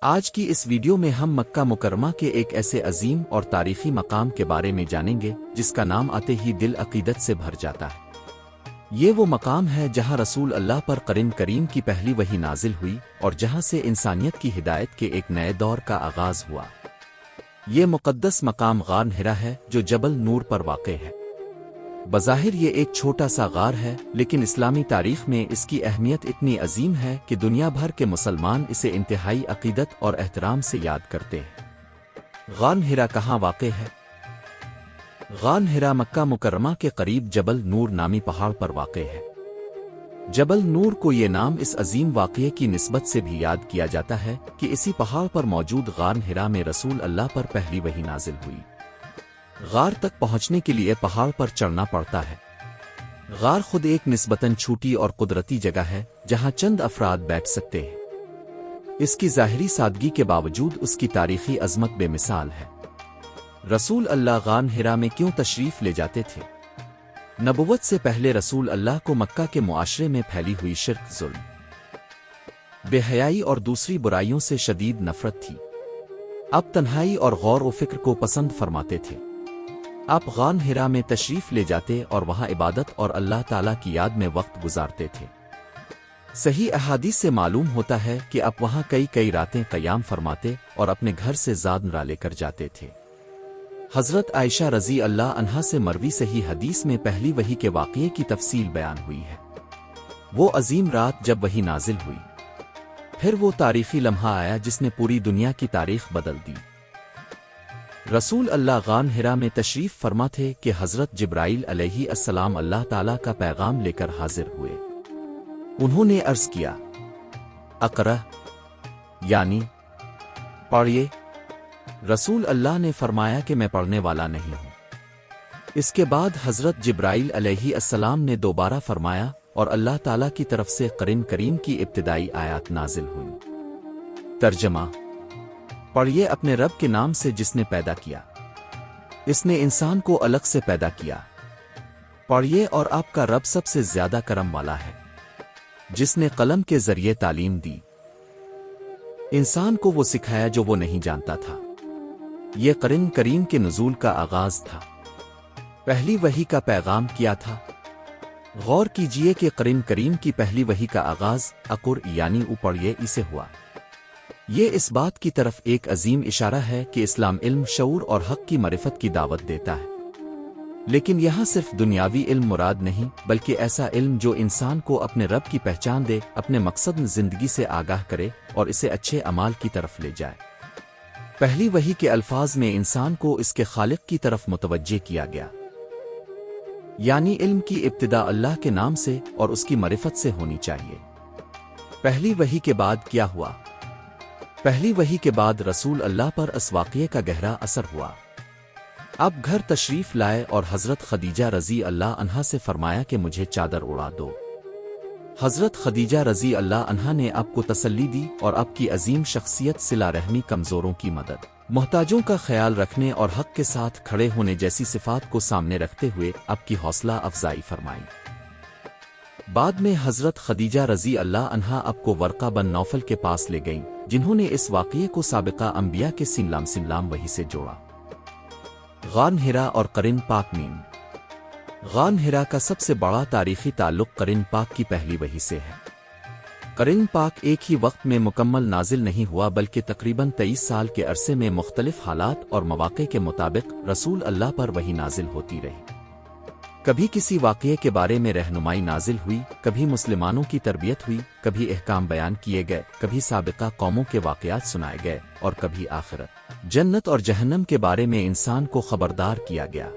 آج کی اس ویڈیو میں ہم مکہ مکرمہ کے ایک ایسے عظیم اور تاریخی مقام کے بارے میں جانیں گے جس کا نام آتے ہی دل عقیدت سے بھر جاتا ہے۔ یہ وہ مقام ہے جہاں رسول اللہ پر قرآن کریم کی پہلی وحی نازل ہوئی اور جہاں سے انسانیت کی ہدایت کے ایک نئے دور کا آغاز ہوا۔ یہ مقدس مقام غار حرا ہے جو جبل نور پر واقع ہے۔ بظاہر یہ ایک چھوٹا سا غار ہے، لیکن اسلامی تاریخ میں اس کی اہمیت اتنی عظیم ہے کہ دنیا بھر کے مسلمان اسے انتہائی عقیدت اور احترام سے یاد کرتے ہیں۔ غار حرا کہاں واقع ہے؟ غار حرا مکہ مکرمہ کے قریب جبل نور نامی پہاڑ پر واقع ہے۔ جبل نور کو یہ نام اس عظیم واقعے کی نسبت سے بھی یاد کیا جاتا ہے کہ اسی پہاڑ پر موجود غار حرا میں رسول اللہ پر پہلی وحی نازل ہوئی۔ غار تک پہنچنے کے لیے پہاڑ پر چڑھنا پڑتا ہے۔ غار خود ایک نسبتاً چھوٹی اور قدرتی جگہ ہے جہاں چند افراد بیٹھ سکتے ہیں۔ اس کی ظاہری سادگی کے باوجود اس کی تاریخی عظمت بے مثال ہے۔ رسول اللہ غار حرا میں کیوں تشریف لے جاتے تھے؟ نبوت سے پہلے رسول اللہ کو مکہ کے معاشرے میں پھیلی ہوئی شرک، ظلم، بے حیائی اور دوسری برائیوں سے شدید نفرت تھی۔ اب تنہائی اور غور و فکر کو پسند فرماتے تھے۔ آپ غار حرا میں تشریف لے جاتے اور وہاں عبادت اور اللہ تعالیٰ کی یاد میں وقت گزارتے تھے۔ صحیح احادیث سے معلوم ہوتا ہے کہ آپ وہاں کئی راتیں قیام فرماتے اور اپنے گھر سے زاد نہ لے کر جاتے تھے۔ حضرت عائشہ رضی اللہ عنہا سے مروی صحیح حدیث میں پہلی وحی کے واقعے کی تفصیل بیان ہوئی ہے۔ وہ عظیم رات جب وحی نازل ہوئی، پھر وہ تاریخی لمحہ آیا جس نے پوری دنیا کی تاریخ بدل دی۔ رسول اللہ غار حرا میں تشریف فرما تھے کہ حضرت جبرائیل علیہ السلام اللہ تعالیٰ کا پیغام لے کر حاضر ہوئے۔ انہوں نے عرض کیا، اقرأ، یعنی پڑھیے۔ رسول اللہ نے فرمایا کہ میں پڑھنے والا نہیں ہوں۔ اس کے بعد حضرت جبرائیل علیہ السلام نے دوبارہ فرمایا اور اللہ تعالیٰ کی طرف سے قرآن کریم کی ابتدائی آیات نازل ہوئی۔ ترجمہ: پڑھیے اپنے رب کے نام سے جس نے پیدا کیا۔ اس نے انسان کو الگ سے پیدا کیا۔ پڑھیے اور آپ کا رب سب سے زیادہ کرم والا ہے، جس نے قلم کے ذریعے تعلیم دی۔ انسان کو وہ سکھایا جو وہ نہیں جانتا تھا۔ یہ قرآن کریم کے نزول کا آغاز تھا۔ پہلی وحی کا پیغام کیا تھا؟ غور کیجئے کہ قرآن کریم کی پہلی وحی کا آغاز اقرأ یعنی پڑھیے سے ہوا۔ یہ اس بات کی طرف ایک عظیم اشارہ ہے کہ اسلام علم، شعور اور حق کی معرفت کی دعوت دیتا ہے۔ لیکن یہاں صرف دنیاوی علم مراد نہیں، بلکہ ایسا علم جو انسان کو اپنے رب کی پہچان دے، اپنے مقصد زندگی سے آگاہ کرے اور اسے اچھے اعمال کی طرف لے جائے۔ پہلی وحی کے الفاظ میں انسان کو اس کے خالق کی طرف متوجہ کیا گیا، یعنی علم کی ابتدا اللہ کے نام سے اور اس کی معرفت سے ہونی چاہیے۔ پہلی وحی کے بعد کیا ہوا؟ پہلی وحی کے بعد رسول اللہ پر اس واقعے کا گہرا اثر ہوا۔ اب گھر تشریف لائے اور حضرت خدیجہ رضی اللہ عنہا سے فرمایا کہ مجھے چادر اڑا دو۔ حضرت خدیجہ رضی اللہ عنہا نے آپ کو تسلی دی اور آپ کی عظیم شخصیت، صلہ رحمی، کمزوروں کی مدد، محتاجوں کا خیال رکھنے اور حق کے ساتھ کھڑے ہونے جیسی صفات کو سامنے رکھتے ہوئے آپ کی حوصلہ افزائی فرمائی۔ بعد میں حضرت خدیجہ رضی اللہ عنہا آپ کو ورقہ بن نوفل کے پاس لے گئیں، جنہوں نے اس واقعے کو سابقہ انبیاء کے سلام وحی سے جوڑا۔ غار حرا اور قرآن پاک میم۔ غار حرا کا سب سے بڑا تاریخی تعلق قرآن پاک کی پہلی وحی سے ہے۔ قرآن پاک ایک ہی وقت میں مکمل نازل نہیں ہوا، بلکہ تقریباً 23 سال کے عرصے میں مختلف حالات اور مواقع کے مطابق رسول اللہ پر وحی نازل ہوتی رہی۔ کبھی کسی واقعے کے بارے میں رہنمائی نازل ہوئی، کبھی مسلمانوں کی تربیت ہوئی، کبھی احکام بیان کیے گئے، کبھی سابقہ قوموں کے واقعات سنائے گئے اور کبھی آخرت، جنت اور جہنم کے بارے میں انسان کو خبردار کیا گیا۔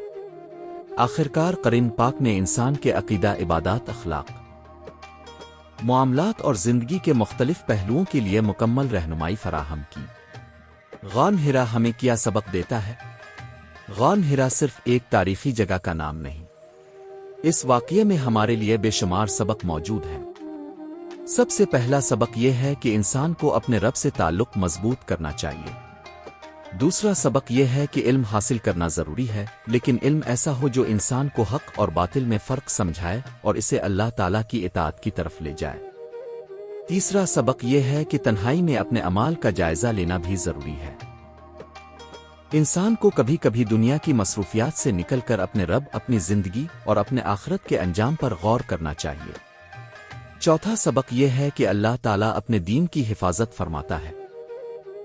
آخرکار قرآن پاک نے انسان کے عقیدہ، عبادات، اخلاق، معاملات اور زندگی کے مختلف پہلوؤں کے لیے مکمل رہنمائی فراہم کی۔ غار حرا ہمیں کیا سبق دیتا ہے؟ غار حرا صرف ایک تاریخی جگہ کا نام نہیں، اس واقعے میں ہمارے لیے بے شمار سبق موجود ہیں۔ سب سے پہلا سبق یہ ہے کہ انسان کو اپنے رب سے تعلق مضبوط کرنا چاہیے۔ دوسرا سبق یہ ہے کہ علم حاصل کرنا ضروری ہے، لیکن علم ایسا ہو جو انسان کو حق اور باطل میں فرق سمجھائے اور اسے اللہ تعالیٰ کی اطاعت کی طرف لے جائے۔ تیسرا سبق یہ ہے کہ تنہائی میں اپنے اعمال کا جائزہ لینا بھی ضروری ہے۔ انسان کو کبھی کبھی دنیا کی مصروفیات سے نکل کر اپنے رب، اپنی زندگی اور اپنے آخرت کے انجام پر غور کرنا چاہیے۔ چوتھا سبق یہ ہے کہ اللہ تعالیٰ اپنے دین کی حفاظت فرماتا ہے۔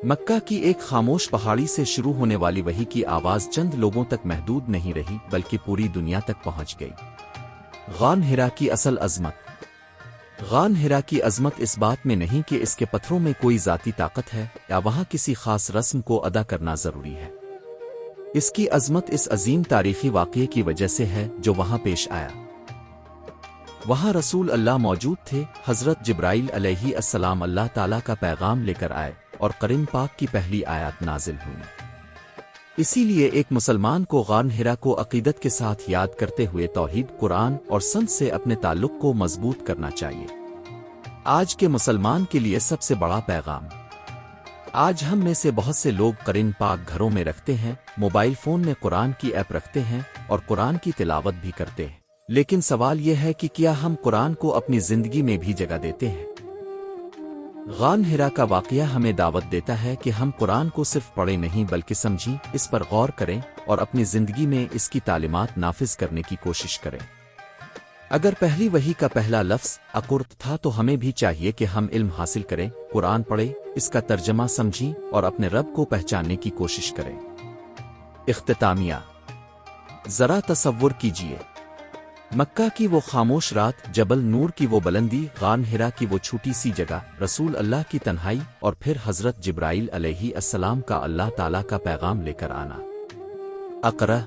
مکہ کی ایک خاموش پہاڑی سے شروع ہونے والی وحی کی آواز چند لوگوں تک محدود نہیں رہی بلکہ پوری دنیا تک پہنچ گئی۔ غار ہرا کی اصل عظمت۔ غار ہرا کی عظمت اس بات میں نہیں کہ اس کے پتھروں میں کوئی ذاتی طاقت ہے یا وہاں کسی خاص رسم کو ادا کرنا ضروری ہے۔ اس کی عظمت اس عظیم تاریخی واقعے کی وجہ سے ہے جو وہاں پیش آیا۔ وہاں رسول اللہ موجود تھے۔ حضرت جبرائیل علیہ السلام اللہ تعالیٰ کا پیغام لے کر آئے اور قرآن پاک کی پہلی آیات نازل ہوئیں۔ اسی لیے ایک مسلمان کو غار ہرا کو عقیدت کے ساتھ یاد کرتے ہوئے توحید، قرآن اور سنت سے اپنے تعلق کو مضبوط کرنا چاہیے۔ آج کے مسلمان کے لیے سب سے بڑا پیغام۔ آج ہم میں سے بہت سے لوگ قرآن پاک گھروں میں رکھتے ہیں، موبائل فون میں قرآن کی ایپ رکھتے ہیں اور قرآن کی تلاوت بھی کرتے ہیں، لیکن سوال یہ ہے کہ کیا ہم قرآن کو اپنی زندگی میں بھی جگہ دیتے ہیں؟ غار ہرا کا واقعہ ہمیں دعوت دیتا ہے کہ ہم قرآن کو صرف پڑھیں نہیں بلکہ سمجھیں، اس پر غور کریں اور اپنی زندگی میں اس کی تعلیمات نافذ کرنے کی کوشش کریں۔ اگر پہلی وحی کا پہلا لفظ اقرت تھا تو ہمیں بھی چاہیے کہ ہم علم حاصل کریں، قرآن پڑھیں، اس کا ترجمہ سمجھیں اور اپنے رب کو پہچاننے کی کوشش کریں۔ اختتامیہ۔ ذرا تصور کیجئے، مکہ کی وہ خاموش رات، جبل نور کی وہ بلندی، غار ہرا کی وہ چھوٹی سی جگہ، رسول اللہ کی تنہائی اور پھر حضرت جبرائیل علیہ السلام کا اللہ تعالیٰ کا پیغام لے کر آنا۔ اقرا،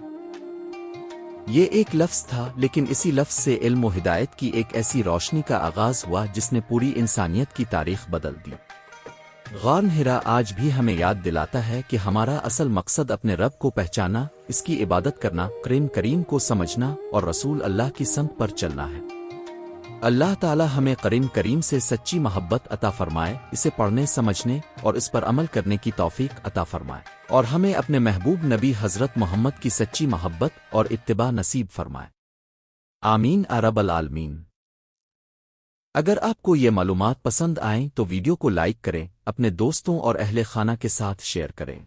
یہ ایک لفظ تھا، لیکن اسی لفظ سے علم و ہدایت کی ایک ایسی روشنی کا آغاز ہوا جس نے پوری انسانیت کی تاریخ بدل دی۔ غار ہرا آج بھی ہمیں یاد دلاتا ہے کہ ہمارا اصل مقصد اپنے رب کو پہچانا، اس کی عبادت کرنا، قرآن کریم کو سمجھنا اور رسول اللہ کی سنت پر چلنا ہے۔ اللہ تعالی ہمیں قرآن کریم سے سچی محبت عطا فرمائے، اسے پڑھنے، سمجھنے اور اس پر عمل کرنے کی توفیق عطا فرمائے، اور ہمیں اپنے محبوب نبی حضرت محمد کی سچی محبت اور اتباع نصیب فرمائے۔ آمین رب العالمین۔ اگر آپ کو یہ معلومات پسند آئیں تو ویڈیو کو لائک کریں، اپنے دوستوں اور اہل خانہ کے ساتھ شیئر کریں۔